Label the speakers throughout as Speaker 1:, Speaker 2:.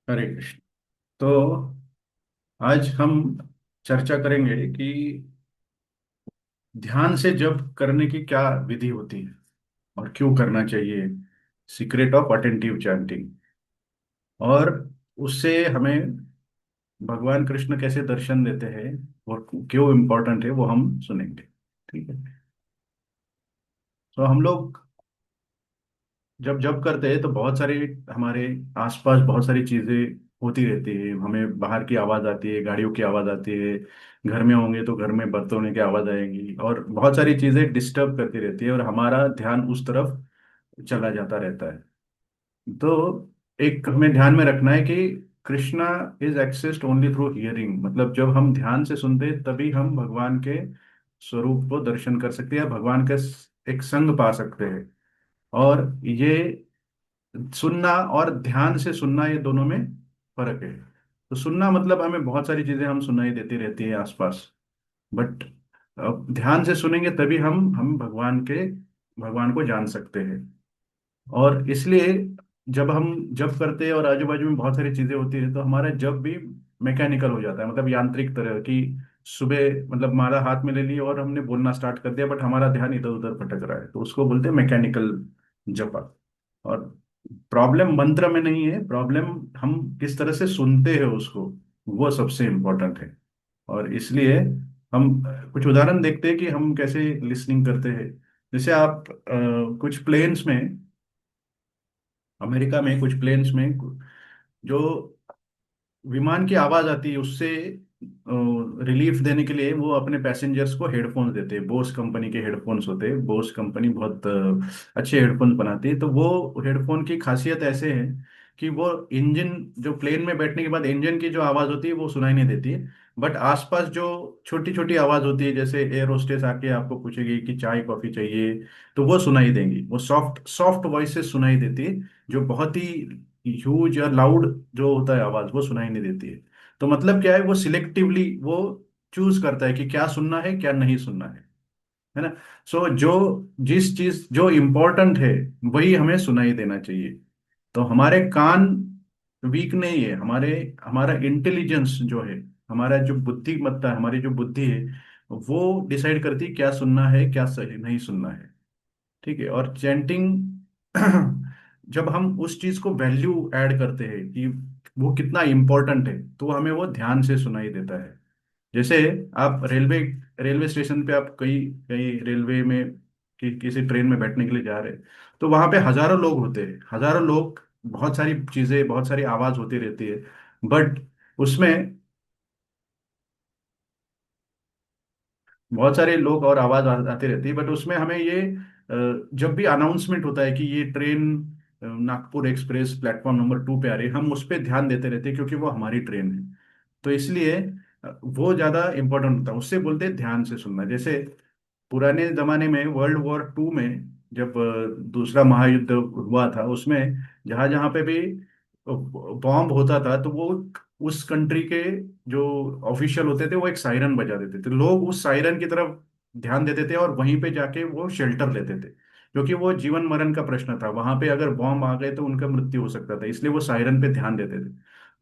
Speaker 1: हरे कृष्ण। तो आज हम चर्चा करेंगे कि ध्यान से जप करने की क्या विधि होती है और क्यों करना चाहिए। Secret of attentive chanting. और उससे हमें भगवान कृष्ण कैसे दर्शन देते हैं और क्यों इम्पोर्टेंट है वो हम सुनेंगे। ठीक है। तो हम लोग जब जब करते हैं तो बहुत सारे हमारे आसपास बहुत सारी चीजें होती रहती है। हमें बाहर की आवाज आती है, गाड़ियों की आवाज आती है। घर में होंगे तो घर में बर्तनों की आवाज आएगी और बहुत सारी चीजें डिस्टर्ब करती रहती है और हमारा ध्यान उस तरफ चला जाता रहता है। तो एक हमें ध्यान में रखना है कि Krishna is accessed only through hearing. मतलब जब हम ध्यान से सुनते हैं तभी हम भगवान के स्वरूप को दर्शन कर सकते हैं या भगवान का एक संग पा सकते हैं। और ये सुनना और ध्यान से सुनना, ये दोनों में फर्क है। तो सुनना मतलब हमें बहुत सारी चीजें हम सुनाई देती रहती है आसपास। बट अब ध्यान से सुनेंगे तभी हम भगवान को जान सकते हैं। और इसलिए जब हम जब करते हैं और आजू बाजू में बहुत सारी चीजें होती है तो हमारा जब भी मैकेनिकल हो जाता है, मतलब यांत्रिक तरह की। सुबह मतलब माला हाथ में ले ली और हमने बोलना स्टार्ट कर दिया, बट हमारा ध्यान इधर उधर भटक रहा है, तो उसको बोलते हैं मैकेनिकल जपा। और प्रॉब्लम मंत्र में नहीं है, प्रॉब्लम हम किस तरह से सुनते हैं उसको, वो सबसे इम्पोर्टेंट है। और इसलिए हम कुछ उदाहरण देखते हैं कि हम कैसे लिसनिंग करते हैं। जैसे आप कुछ प्लेन्स में, अमेरिका में कुछ प्लेन्स में जो विमान की आवाज आती है उससे रिलीफ देने के लिए वो अपने पैसेंजर्स को हेडफोन्स देते हैं। बोस कंपनी के हेडफोन्स होते हैं। बोस कंपनी बहुत अच्छे हेडफोन बनाती है। तो वो हेडफोन की खासियत ऐसे है कि वो इंजन, जो प्लेन में बैठने के बाद इंजन की जो आवाज होती है वो सुनाई नहीं देती है। बट आसपास जो छोटी छोटी आवाज होती है, जैसे एयर होस्टेस आके आपको पूछेगी कि चाय कॉफी चाहिए, तो वो सुनाई देंगी। वो सॉफ्ट सॉफ्ट वॉइस से सुनाई देती है, जो बहुत ही ह्यूज या लाउड जो होता है आवाज वो सुनाई नहीं देती है। तो मतलब क्या है, वो सिलेक्टिवली वो चूज करता है कि क्या सुनना है क्या नहीं सुनना है ना। सो जो जिस चीज जो इम्पोर्टेंट है वही हमें सुनाई देना चाहिए। तो हमारे कान वीक नहीं है, हमारे हमारा इंटेलिजेंस जो है, हमारा जो बुद्धिमत्ता है, हमारी जो बुद्धि है, वो डिसाइड करती है क्या सुनना है क्या सही नहीं सुनना है। ठीक है। और चैंटिंग जब हम उस चीज को वैल्यू ऐड करते हैं कि वो कितना इम्पोर्टेंट है, तो हमें वो ध्यान से सुनाई देता है। जैसे आप रेलवे रेलवे स्टेशन पे, आप कई कई रेलवे में किसी ट्रेन में बैठने के लिए जा रहे हैं, तो वहां पे हजारों लोग होते हैं, हजारों लोग, बहुत सारी चीजें, बहुत सारी आवाज होती रहती है। बट उसमें बहुत सारे लोग और आवाज आती रहती है, बट उसमें हमें ये जब भी अनाउंसमेंट होता है कि ये train Nagpur express platform number 2 पे आ रही है, हम उस पर ध्यान देते रहते हैं क्योंकि वो हमारी ट्रेन है। तो इसलिए वो ज्यादा इंपॉर्टेंट होता है, उससे बोलते हैं ध्यान से सुनना। जैसे पुराने जमाने में वर्ल्ड वॉर 2 में जब दूसरा महायुद्ध हुआ था, उसमें जहां जहां पे भी बॉम्ब होता था तो वो उस कंट्री के जो ऑफिशियल होते थे वो एक सायरन बजा देते थे। लोग उस सायरन की तरफ ध्यान देते थे और वहीं पे जाके वो शेल्टर लेते थे, क्योंकि वो जीवन मरण का प्रश्न था। वहां पे अगर बॉम्ब आ गए तो उनका मृत्यु हो सकता था, इसलिए वो सायरन पे ध्यान देते थे।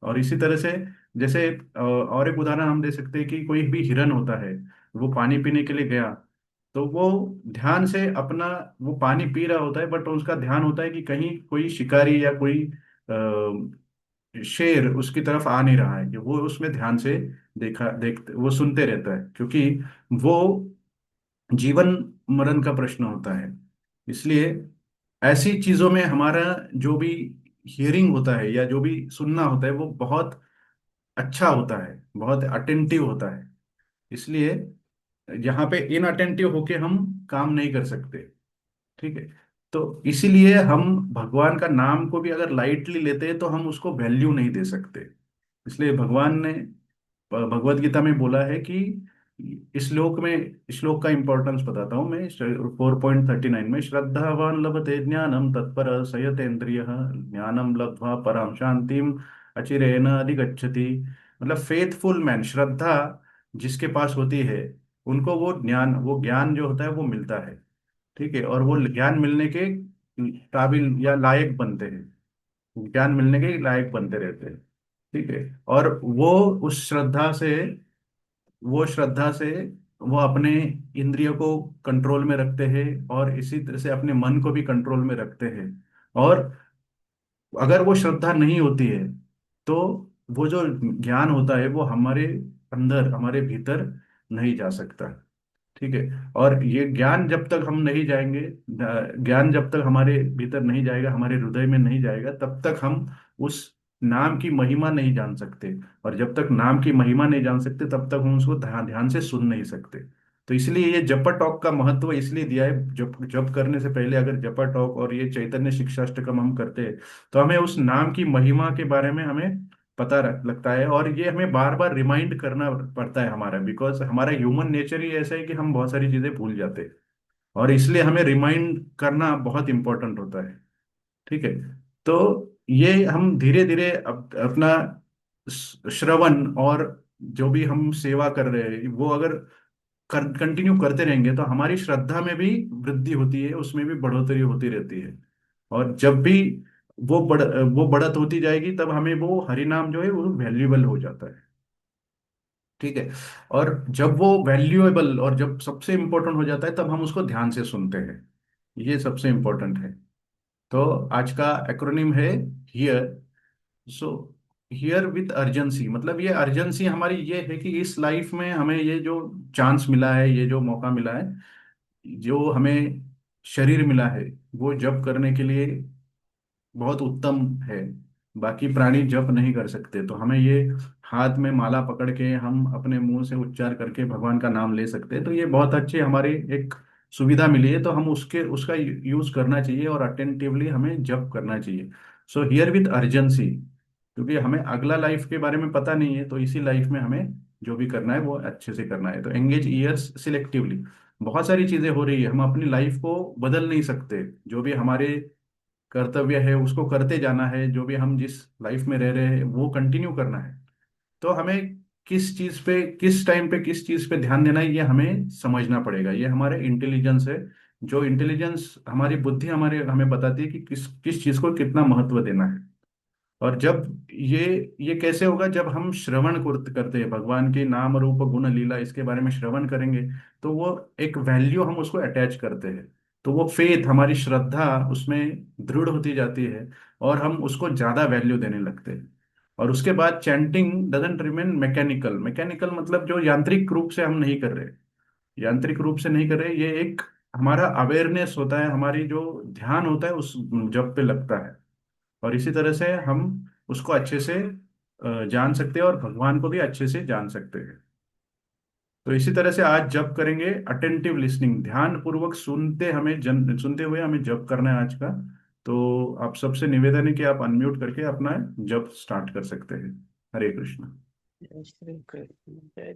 Speaker 1: और इसी तरह से जैसे और एक उदाहरण हम दे सकते हैं कि कोई भी हिरन होता है, वो पानी पीने के लिए गया, तो वो ध्यान से अपना, वो पानी पी रहा होता है, बट उसका ध्यान होता है कि कहीं कोई शिकारी या कोई शेर उसकी तरफ आ नहीं रहा है, कि वो उसमें ध्यान से देखते वो सुनते रहता है, क्योंकि वो जीवन मरण का प्रश्न होता है। इसलिए ऐसी चीजों में हमारा जो भी हियरिंग होता है या जो भी सुनना होता है वो बहुत अच्छा होता है, बहुत अटेंटिव होता है। इसलिए यहाँ पे इनअटेंटिव होके हम काम नहीं कर सकते। ठीक है। तो इसीलिए हम भगवान का नाम को भी अगर लाइटली लेते हैं तो हम उसको वैल्यू नहीं दे सकते। इसलिए भगवान ने भगवत गीता में बोला है कि श्लोक का इंपॉर्टेंस बताता हूँ मैं। 4.39 में, श्रद्धावान लभते ज्ञानम तत्पर संयतेन्द्रिय ज्ञानम लब्ध्वा पराम शांतिम अचिरेण अधिगच्छति। मतलब फेथफुल मैन, श्रद्धा जिसके पास होती है, उनको वो ज्ञान जो होता है वो मिलता है। ठीक है। और वो ज्ञान मिलने के काबिल या लायक बनते हैं, ज्ञान मिलने के लायक बनते रहते हैं। ठीक है। और वो उस श्रद्धा से, वो श्रद्धा से वो अपने इंद्रियों को कंट्रोल में रखते हैं, और इसी तरह से अपने मन को भी कंट्रोल में रखते हैं। और अगर वो श्रद्धा नहीं होती है तो वो जो ज्ञान होता है वो हमारे अंदर, हमारे भीतर नहीं जा सकता। ठीक है। और ये ज्ञान जब तक हम नहीं जाएंगे, ज्ञान जब तक हमारे भीतर नहीं जाएगा, हमारे हृदय में नहीं जाएगा, तब तक हम उस नाम की महिमा नहीं जान सकते। और जब तक नाम की महिमा नहीं जान सकते तब तक हम उसको ध्यान ध्यान से सुन नहीं सकते। तो इसलिए ये जपा टॉक का महत्व इसलिए दिया है। जप जप करने से पहले अगर जपा टॉक और ये चैतन्य शिक्षाष्टकम हम करते हैं तो हमें उस नाम की महिमा के बारे में हमें पता लगता है। और ये हमें बार बार रिमाइंड करना पड़ता है हमारा, बिकॉज हमारा ह्यूमन नेचर ही ऐसा है कि हम बहुत सारी चीजें भूल जाते हैं। और इसलिए हमें रिमाइंड करना बहुत इंपॉर्टेंट होता है। ठीक है। तो ये हम धीरे धीरे अपना श्रवण और जो भी हम सेवा कर रहे हैं वो अगर कंटिन्यू करते रहेंगे तो हमारी श्रद्धा में भी वृद्धि होती है, उसमें भी बढ़ोतरी होती रहती है। और जब भी वो बढ़त होती जाएगी तब हमें वो हरि नाम जो है वो वैल्यूएबल हो जाता है। ठीक है। और जब वो वैल्यूएबल और जब सबसे इंपॉर्टेंट हो जाता है तब हम उसको ध्यान से सुनते हैं। ये सबसे इंपॉर्टेंट है। तो आज का एक्रोनिम है here. So here with urgency, मतलब ये अर्जेंसी हमारी ये है कि इस लाइफ में हमें ये जो चांस मिला है, ये जो मौका मिला है, जो हमें शरीर मिला है, वो जप करने के लिए बहुत उत्तम है। बाकी प्राणी जप नहीं कर सकते, तो हमें ये हाथ में माला पकड़ के हम अपने मुंह से उच्चार करके भगवान का नाम ले सकते हैं। तो ये बहुत अच्छी हमारी एक सुविधा मिली है, तो हम उसके उसका यूज करना चाहिए और अटेंटिवली हमें जप करना चाहिए। सो हियर विथ अर्जेंसी, क्योंकि हमें अगला लाइफ के बारे में पता नहीं है, तो इसी लाइफ में हमें जो भी करना है वो अच्छे से करना है। तो एंगेज ईयर्स सिलेक्टिवली। बहुत सारी चीजें हो रही है, हम अपनी लाइफ को बदल नहीं सकते। जो भी हमारे कर्तव्य है उसको करते जाना है, जो भी हम जिस लाइफ में रह रहे हैं वो कंटिन्यू करना है। तो हमें किस चीज पे, किस टाइम पे, किस चीज पे ध्यान देना है ये हमें समझना पड़ेगा। ये हमारे इंटेलिजेंस है। जो इंटेलिजेंस हमारी बुद्धि हमारे हमें बताती है कि किस किस चीज को कितना महत्व देना है। और जब ये कैसे होगा, जब हम श्रवण करते हैं भगवान के नाम रूप गुण लीला, इसके बारे में श्रवण करेंगे तो वो एक वैल्यू हम उसको अटैच करते हैं। तो वो फेथ, हमारी श्रद्धा उसमें दृढ़ होती जाती है और हम उसको ज्यादा वैल्यू देने लगते हैं। और उसके बाद chanting doesn't remain mechanical. Mechanical मतलब जो यांत्रिक रूप से हम नहीं कर रहे, यांत्रिक रूप से नहीं कर रहे, ये एक हमारा अवेयरनेस होता है, हमारी जो ध्यान होता है उस जब पे लगता है। और इसी तरह से हम उसको अच्छे से जान सकते हैं और भगवान को भी अच्छे से जान सकते हैं। तो इसी तरह से आज जप करेंगे, अटेंटिव लिसनिंग, ध्यान पूर्वक सुनते, हमें सुनते हुए हमें जप करना है आज का। तो आप सबसे निवेदन है कि आप अनम्यूट करके अपना जप स्टार्ट कर सकते हैं। हरे कृष्ण।
Speaker 2: जय श्री कृष्ण। जय